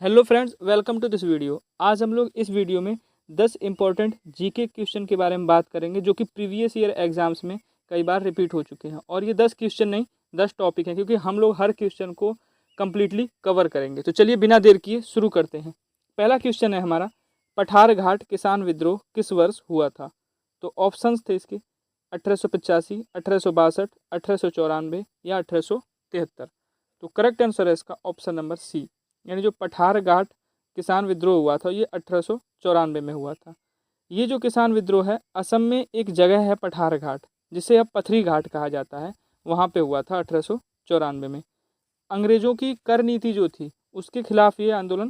Hello friends, welcome to this video. आज हम लोग इस वीडियो में 10 इंपॉर्टेंट जीके क्वेश्चन के बारे में बात करेंगे जो कि प्रीवियस ईयर एग्जाम्स में कई बार रिपीट हो चुके हैं। और ये 10 क्वेश्चन नहीं, 10 टॉपिक हैं, क्योंकि हम लोग हर क्वेश्चन को कम्प्लीटली कवर करेंगे। तो चलिए बिना देर किए शुरू करते हैं। पहला क्वेश्चन है हमारा, पठार घाट किसान विद्रोह किस वर्ष हुआ था? तो ऑप्शंस थे इसके 1885, 1862, 1894 या 1873। तो करेक्ट आंसर है इसका ऑप्शन नंबर सी, यानी जो पठार घाट किसान विद्रोह हुआ था ये 1894 में हुआ था। ये जो किसान विद्रोह है, असम में एक जगह है पठार घाट, जिसे अब पथरी घाट कहा जाता है, वहाँ पे हुआ था 1894 में। अंग्रेज़ों की कर नीति जो थी उसके खिलाफ ये आंदोलन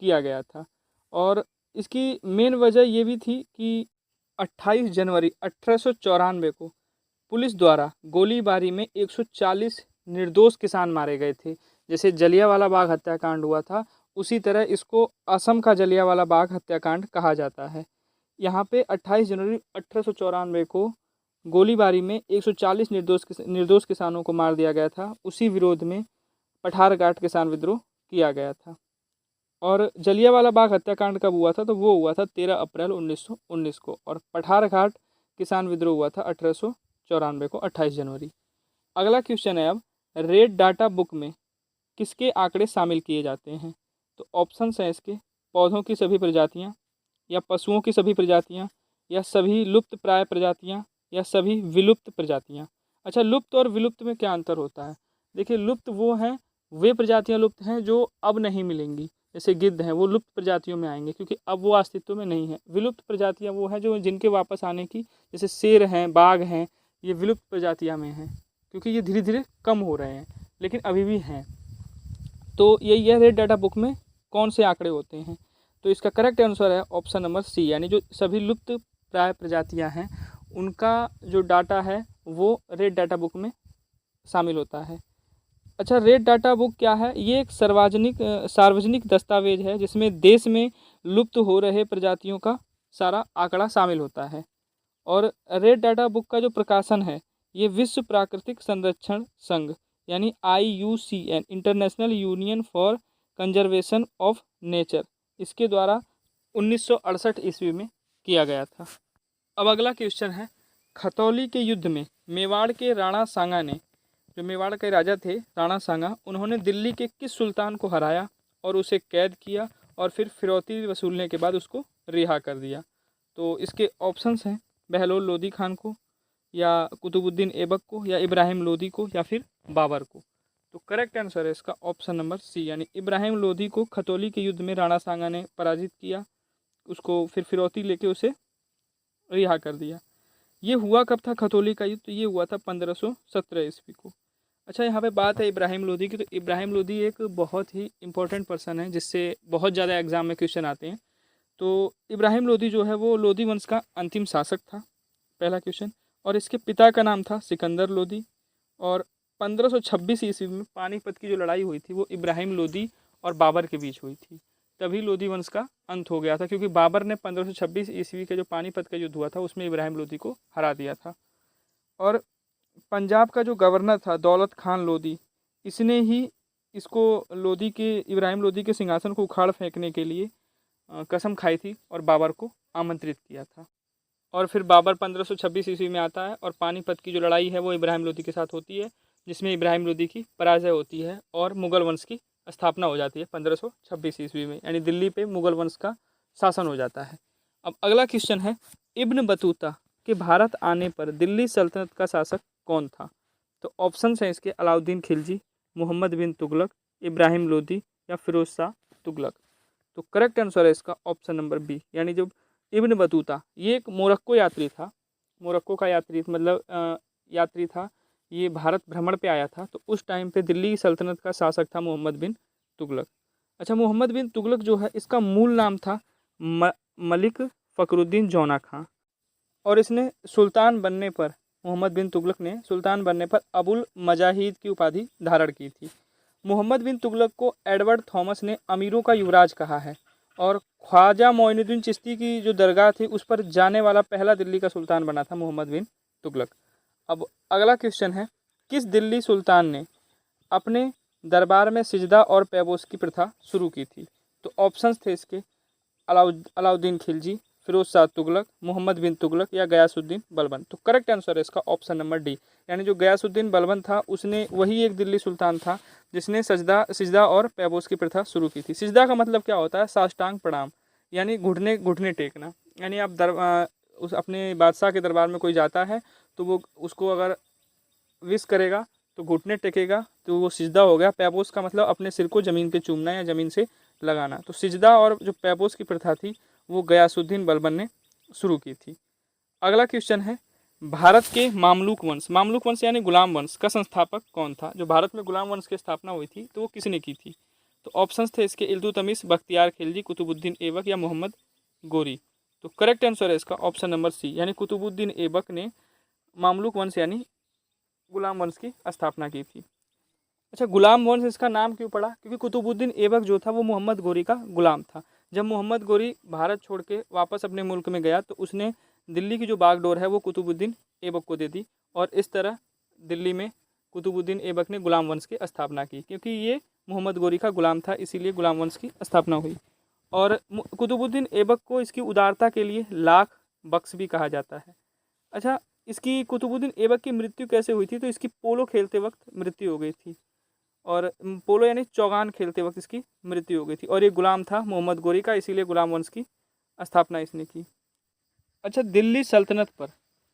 किया गया था। और इसकी मेन वजह ये भी थी कि 28 जनवरी 1894 को पुलिस द्वारा गोलीबारी में 140 निर्दोष किसान मारे गए थे। जैसे जलियांवाला बाग हत्याकांड हुआ था, उसी तरह इसको असम का जलियांवाला बाग हत्याकांड कहा जाता है। यहाँ पे 28 जनवरी 1894 को गोलीबारी में 140 निर्दोष किसानों को मार दिया गया था। उसी विरोध में पठार घाट किसान विद्रोह किया गया था। और जलियांवाला बाग हत्याकांड कब हुआ था? तो वो हुआ था 13 अप्रैल 1919 को। और पठार घाट किसान विद्रोह हुआ था 1894 को, 28 जनवरी। अगला क्वेश्चन है अब, रेड डाटा बुक में किसके आंकड़े शामिल किए जाते हैं? तो ऑप्शंस हैं इसके, पौधों की सभी प्रजातियां, या पशुओं की सभी प्रजातियां, या सभी लुप्त प्राय प्रजातियां, या सभी विलुप्त प्रजातियां। अच्छा, लुप्त और विलुप्त में क्या अंतर होता है? देखिए, लुप्त वो हैं, वे प्रजातियां लुप्त हैं जो अब नहीं मिलेंगी। जैसे गिद्ध हैं, वो लुप्त प्रजातियों में आएंगे क्योंकि अब वो अस्तित्व में नहीं है। विलुप्त प्रजातियां वो हैं जो जिनके वापस आने की, जैसे शेर हैं, बाघ हैं, ये विलुप्त प्रजातियां में हैं क्योंकि ये धीरे धीरे कम हो रहे हैं, लेकिन अभी भी हैं। तो यह रेड डाटा बुक में कौन से आंकड़े होते हैं? तो इसका करेक्ट आंसर है ऑप्शन नंबर सी, यानी जो सभी लुप्त प्राय प्रजातियां हैं उनका जो डाटा है वो रेड डाटा बुक में शामिल होता है। अच्छा, रेड डाटा बुक क्या है? ये एक सार्वजनिक दस्तावेज है जिसमें देश में लुप्त हो रहे प्रजातियों का सारा आंकड़ा शामिल होता है। और रेड डाटा बुक का जो प्रकाशन है ये विश्व प्राकृतिक संरक्षण संघ यानी IUCN, international union for conservation of nature, इसके द्वारा 1968 ईस्वी में किया गया था। अब अगला क्वेश्चन है, खतौली के युद्ध में मेवाड़ के राणा सांगा ने, जो मेवाड़ के राजा थे राणा सांगा, उन्होंने दिल्ली के किस सुल्तान को हराया और उसे कैद किया और फिर फिरौती वसूलने के बाद उसको रिहा कर दिया? तो इसके ऑप्शंस हैं, बहलोल लोदी खान को, या कुतुबुद्दीन ऐबक को, या इब्राहिम लोदी को, या फिर बाबर को। तो करेक्ट आंसर है इसका ऑप्शन नंबर सी, यानी इब्राहिम लोदी को खतौली के युद्ध में राणा सांगा ने पराजित किया, उसको फिर फिरौती लेके उसे रिहा कर दिया। ये हुआ कब था खतौली का युद्ध? तो ये हुआ था 1517 ईस्वी को। अच्छा, यहाँ पे बात है इब्राहिम लोदी की, तो इब्राहिम लोदी एक बहुत ही इंपॉर्टेंट पर्सन है जिससे बहुत ज़्यादा एग्जाम में क्वेश्चन आते हैं। तो इब्राहिम लोदी जो है वो लोदी वंश का अंतिम शासक था, पहला क्वेश्चन। और इसके पिता का नाम था सिकंदर लोदी। और 1526 ईस्वी में पानीपत की जो लड़ाई हुई थी वो इब्राहिम लोदी और बाबर के बीच हुई थी, तभी लोदी वंश का अंत हो गया था, क्योंकि बाबर ने 1526 ईस्वी के जो पानीपत का युद्ध हुआ था उसमें इब्राहिम लोदी को हरा दिया था। और पंजाब का जो गवर्नर था दौलत खान लोदी, इसने ही इसको लोदी के इब्राहिम लोदी के सिंहासन को उखाड़ फेंकने के लिए कसम खाई थी और बाबर को आमंत्रित किया था। और फिर बाबर 1526 ईस्वी में आता है और पानीपत की जो लड़ाई है वो इब्राहिम लोदी के साथ होती है, जिसमें इब्राहिम लोदी की पराजय होती है और मुग़ल वंश की स्थापना हो जाती है 1526 ईस्वी में, यानी दिल्ली पे मुग़ल वंश का शासन हो जाता है। अब अगला क्वेश्चन है, इब्न बतूता के भारत आने पर दिल्ली सल्तनत का शासक कौन था? तो ऑप्शन हैं इसके, अलाउद्दीन खिलजी, मोहम्मद बिन तुगलक, इब्राहिम लोदी, या फिरोज शाह तुगलक। तो करेक्ट आंसर है इसका ऑप्शन नंबर बी, यानी जो इब्न बतूता, ये एक मोरक्को यात्री था, मोरक्को का यात्री मतलब यात्री था। ये भारत भ्रमण पे आया था, तो उस टाइम पे दिल्ली सल्तनत का शासक था मोहम्मद बिन तुगलक। अच्छा, मोहम्मद बिन तुगलक जो है इसका मूल नाम था मलिक फ़खरुद्दीन जौना खां। और इसने सुल्तान बनने पर, मोहम्मद बिन तुगलक ने सुल्तान बनने पर अबुल मजाहिद की उपाधि धारण की थी। मोहम्मद बिन तुगलक को एडवर्ड थॉमस ने अमीरों का युवराज कहा है। और ख्वाजा मोइनुद्दीन चिश्ती की जो दरगाह थी उस पर जाने वाला पहला दिल्ली का सुल्तान बना था मोहम्मद बिन तुगलक। अब अगला क्वेश्चन है, किस दिल्ली सुल्तान ने अपने दरबार में सिजदा और पैबोस की प्रथा शुरू की थी? तो ऑप्शंस थे इसके अलाउद्दीन खिलजी, फिरोज शाह तुगलक, मोहम्मद बिन तुगलक या गयासुद्दीन बलबन। तो करेक्ट आंसर है इसका ऑप्शन नंबर डी, यानी जो गयासुद्दीन बलबन था उसने वही एक दिल्ली सुल्तान था जिसने सिजदा और पैबोस की प्रथा शुरू की थी। सिजदा का मतलब क्या होता है? साष्टांग प्रणाम, यानी घुटने टेकना। यानी आप उस अपने बादशाह के दरबार में कोई जाता है तो वो उसको अगर विश करेगा तो घुटने टेकेगा तो वो सिजदा हो गया। पैबोस का मतलब अपने सिर को ज़मीन पे चूमना या ज़मीन से लगाना। तो सिजदा और जो पैबोस की प्रथा थी वो गयासुद्दीन बलबन ने शुरू की थी। अगला क्वेश्चन है, भारत के मामलुक वंश यानी गुलाम वंश का संस्थापक कौन था? जो भारत में गुलाम वंश की स्थापना हुई थी तो वो किसने की थी? तो ऑप्शंस थे इसके इल्तुतमिश, बख्तियार खिलजी, कुतुबुद्दीन ऐबक या मोहम्मद गोरी। तो करेक्ट आंसर है इसका ऑप्शन नंबर सी, यानी कुतुबुद्दीन ऐबक ने मामलुक वंश यानी गुलाम वंश की स्थापना की थी। अच्छा, गुलाम वंश इसका नाम क्यों पड़ा? क्योंकि कुतुबुद्दीन ऐबक जो था वो मोहम्मद गोरी का गुलाम था। जब मोहम्मद गोरी भारत छोड़ के वापस अपने मुल्क में गया तो उसने दिल्ली की जो बागडोर है वो कुतुबुद्दीन ऐबक को दे दी और इस तरह दिल्ली में कुतुबुद्दीन ऐबक ने गुलाम वंश की स्थापना की। क्योंकि ये मोहम्मद गोरी का गुलाम था इसीलिए गुलाम वंश की स्थापना हुई। और कुतुबुद्दीन ऐबक को इसकी उदारता के लिए लाख बख्श भी कहा जाता है। अच्छा, इसकी कुतुबुद्दीन ऐबक की मृत्यु कैसे हुई थी? तो इसकी पोलो खेलते वक्त मृत्यु हो गई थी और पोलो यानी चौगान खेलते वक्त इसकी मृत्यु हो गई थी। और ये गुलाम था मोहम्मद गोरी का, इसीलिए गुलाम वंश की स्थापना इसने की। अच्छा, दिल्ली सल्तनत पर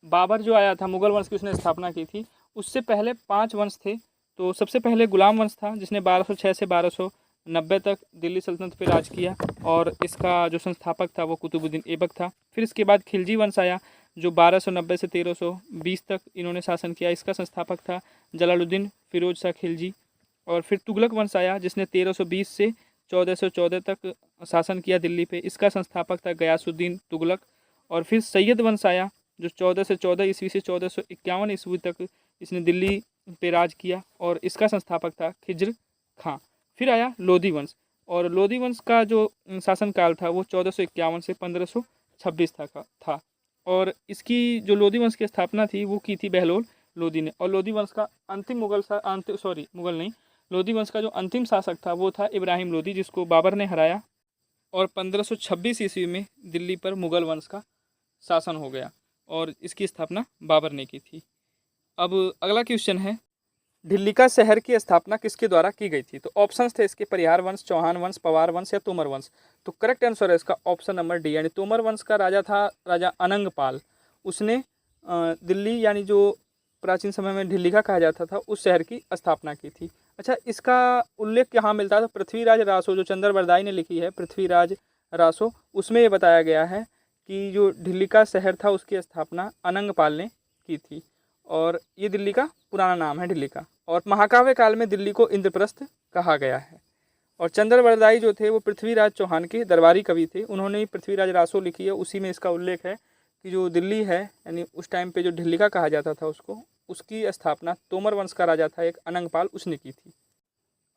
बाबर जो आया था, मुगल वंश की उसने स्थापना की थी। उससे पहले 5 वंश थे। तो सबसे पहले गुलाम वंश था जिसने 1206 से 1290 तक दिल्ली सल्तनत पर राज किया और इसका जो संस्थापक था वो कुतुबुद्दीन ऐबक था। फिर इसके बाद खिलजी वंश आया जो 1290 से 1320 तक इन्होंने शासन किया। इसका संस्थापक था जलालुद्दीन फिरोज शाह खिलजी। और फिर तुगलक वंश आया जिसने 1320 से 1414 तक शासन किया दिल्ली पे। इसका संस्थापक था गयासुद्दीन तुगलक। और फिर सैयद वंश आया जो 14 से 14 ईस्वी से 1451 ईस्वी तक इसने दिल्ली पे राज किया और इसका संस्थापक था खिज्र खां। फिर आया लोधी वंश और लोधी वंश का जो शासनकाल था वो 1451 से 1526 था। और इसकी जो लोधी वंश की स्थापना थी वो की थी बहलोल लोधी ने। और लोधी वंश का अंतिम मुगल नहीं, लोधी वंश का जो अंतिम शासक था वो था इब्राहिम लोधी, जिसको बाबर ने हराया और 1526 ईस्वी में दिल्ली पर मुगल वंश का शासन हो गया और इसकी स्थापना बाबर ने की थी। अब अगला क्वेश्चन है, ढिल्लिका शहर की स्थापना किसके द्वारा की गई थी? तो ऑप्शंस थे इसके परिहार वंश, चौहान वंश, पवार वंश या तोमर वंश। तो करेक्ट आंसर है इसका ऑप्शन नंबर डी, यानी तोमर वंश का राजा था राजा अनंगपाल। उसने दिल्ली यानी जो प्राचीन समय में ढिल्लिका कहा जाता था उस शहर की स्थापना की थी। अच्छा, इसका उल्लेख कहाँ मिलता है? तो पृथ्वीराज रासो जो चंद्रबरदाई ने लिखी है, पृथ्वीराज रासो, उसमें ये बताया गया है कि जो ढिल्लिका शहर था उसकी स्थापना अनंगपाल ने की थी और ये दिल्ली का पुराना नाम है ढिल्लिका। और महाकाव्य काल में दिल्ली को इंद्रप्रस्थ कहा गया है। और चंद्रबरदाई जो थे वो पृथ्वीराज चौहान के दरबारी कवि थे, उन्होंने ही पृथ्वीराज रासो लिखी है। उसी में इसका उल्लेख है कि जो दिल्ली है यानी उस टाइम पे जो ढिल्लिका कहा जाता था उसकी स्थापना तोमर वंश का राजा था एक अनंगपाल, उसने की थी।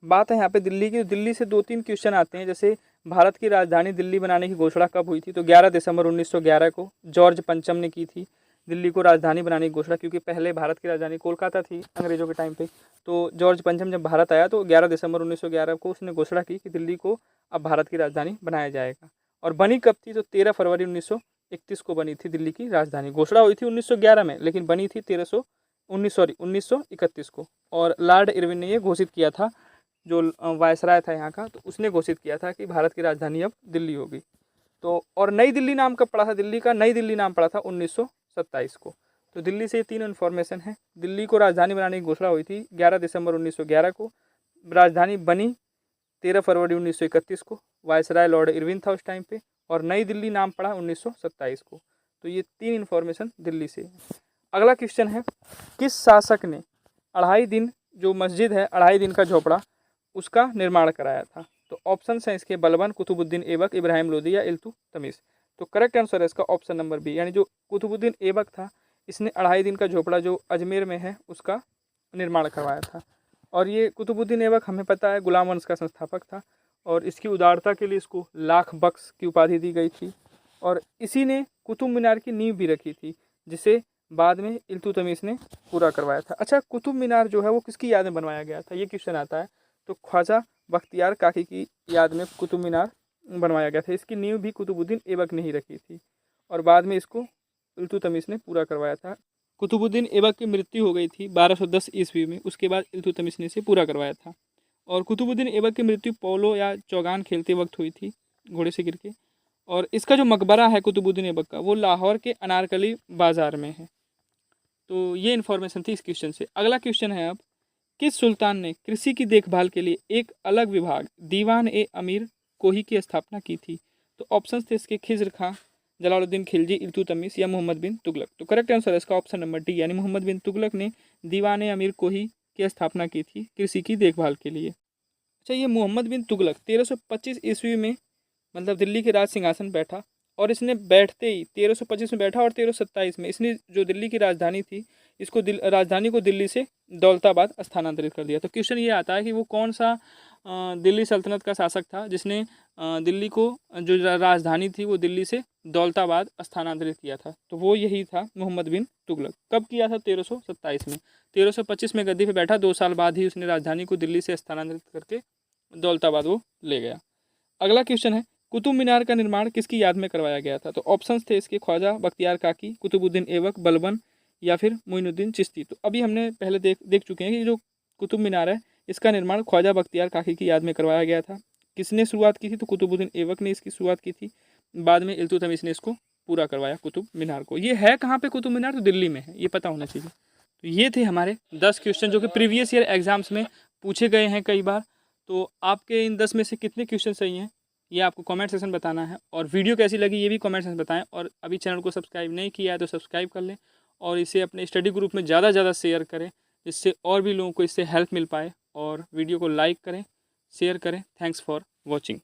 बात है यहाँ पे दिल्ली की। दिल्ली से 2-3 क्वेश्चन आते हैं, जैसे भारत की राजधानी दिल्ली बनाने की घोषणा कब हुई थी? तो 11 दिसंबर 1911 को जॉर्ज पंचम ने की थी दिल्ली को राजधानी बनाने की घोषणा। क्योंकि पहले भारत की राजधानी कोलकाता थी अंग्रेजों के टाइम पे। तो जॉर्ज पंचम जब भारत आया तो 11 दिसंबर 1911 को उसने घोषणा की कि दिल्ली को अब भारत की राजधानी बनाया जाएगा। और बनी कब थी? तो 13 फरवरी 1931 को बनी थी दिल्ली की राजधानी। घोषणा हुई थी 1911 में लेकिन बनी थी 1931 को। और लॉर्ड इरविन ने ये घोषित किया था, जो वायसराय था यहाँ का, तो उसने घोषित किया था कि भारत की राजधानी अब दिल्ली होगी। तो और नई दिल्ली नाम कब पड़ा था दिल्ली का? नई दिल्ली नाम पड़ा था 1927 को। तो दिल्ली से 3 इन्फॉर्मेशन है। दिल्ली को राजधानी बनाने की घोषणा हुई थी 11 दिसंबर 1911 को, राजधानी बनी 13 फरवरी 1931 को, वायसराय लॉर्ड इरविन था उस टाइम पे, और नई दिल्ली नाम पड़ा 1927 को। तो ये 3 इन्फॉर्मेशन दिल्ली से। अगला क्वेश्चन है, किस शासक ने 2.5 दिन जो मस्जिद है 2.5 दिन का झोपड़ा उसका निर्माण कराया था? तो ऑप्शन हैं इसके बलबन, कुतुबुद्दीन ऐबक, इब्राहिम लोदी या इल्तुतमिश। तो करेक्ट आंसर है इसका ऑप्शन नंबर बी, यानी जो कुतुबुद्दीन ऐबक था इसने 2.5 दिन का झोपड़ा जो अजमेर में है उसका निर्माण करवाया था। और ये कुतुबुद्दीन ऐबक हमें पता है गुलाम वंश का संस्थापक था और इसकी उदारता के लिए इसको लाख बख्श की उपाधि दी गई थी। और इसी ने कुतुब मीनार की नींव भी रखी थी जिसे बाद में इल्तुतमिश ने पूरा करवाया था। अच्छा, कुतुब मीनार जो है वो किसकी याद में बनवाया गया था? ये क्वेश्चन आता है। तो ख्वाजा बख्तियार काकी की याद में कुतुब मीनार बनवाया गया था। इसकी नींव भी कुतुबुद्दीन ऐबक ने ही रखी थी और बाद में इसको इल्तुतमिश ने पूरा करवाया था। कुतुबुद्दीन ऐबक की मृत्यु हो गई थी 1210 ईस्वी में, उसके बाद इल्तुतमिश ने इसे पूरा करवाया था। और कुतुबुद्दीन ऐबक की मृत्यु पोलो या चौगान खेलते वक्त हुई थी, घोड़े से गिर के। और इसका जो मकबरा है कुतुबुद्दीन ऐबक का, वो लाहौर के अनारकली बाज़ार में है। तो ये इन्फॉर्मेशन थी इस क्वेश्चन से। अगला क्वेश्चन है अब, किस सुल्तान ने कृषि की देखभाल के लिए एक अलग विभाग दीवान ए अमीर कोही की स्थापना की थी? तो ऑप्शन थे इसके खिज्र खां, जलालुद्दीन खिलजी, इल्तुतमिश या मोहम्मद बिन तुगलक। तो करेक्ट आंसर है इसका ऑप्शन नंबर डी, यानी मोहम्मद बिन तुगलक ने दीवान ए अमीर कोही की स्थापना की थी कृषि की देखभाल के लिए। अच्छा, ये मोहम्मद बिन तुगलक 1325 ईस्वी में मतलब दिल्ली के राज सिंहासन बैठा, और इसने बैठते ही 1325 में बैठा और 1327 में इसने जो दिल्ली की राजधानी थी, इसको राजधानी को दिल्ली से दौलताबाद स्थानांतरित कर दिया। तो क्वेश्चन ये आता है कि वो कौन सा दिल्ली सल्तनत का शासक था जिसने दिल्ली को जो राजधानी थी वो दिल्ली से दौलताबाद स्थानांतरित किया था? तो वो यही था मोहम्मद बिन तुगलक। कब किया था? 1327 में। 1325 में गद्दी पे बैठा, 2 साल बाद ही उसने राजधानी को दिल्ली से स्थानांतरित करके दौलताबाद वो ले गया। अगला क्वेश्चन है, कुतुब मीनार का निर्माण किसकी याद में करवाया गया था? तो ऑप्शंस थे इसके ख्वाजा बख्तियार काकी, कुतुबुद्दीन ऐबक, बलबन या फिर मोइनुद्दीन चिश्ती। तो अभी हमने पहले देख चुके हैं कि जो कुतुब मीनार है इसका निर्माण ख्वाजा बख्तियार काकी की याद में करवाया गया था। किसने शुरुआत की थी? तो कुतुबुद्दीन ऐबक ने इसकी शुरुआत की थी, बाद में इल्तुतमिश ने इसको पूरा करवाया कुतुब मीनार को। ये है कहाँ पे कुतुब मीनार? तो दिल्ली में है, ये पता होना चाहिए। तो ये थे हमारे 10 क्वेश्चन जो कि प्रीवियस ईयर एग्जाम्स में पूछे गए हैं कई बार। तो आपके इन 10 में से कितने क्वेश्चन सही हैं ये आपको कमेंट सेक्शन बताना है, और वीडियो कैसी लगी ये भी कमेंट सेक्शन बताएं। और अभी चैनल को सब्सक्राइब नहीं किया है तो सब्सक्राइब कर लें और इसे अपने स्टडी ग्रुप में ज़्यादा से ज़्यादा शेयर करें, जिससे और भी लोगों को इससे हेल्प मिल पाए। और वीडियो को लाइक करें, शेयर करें। Thanks for watching.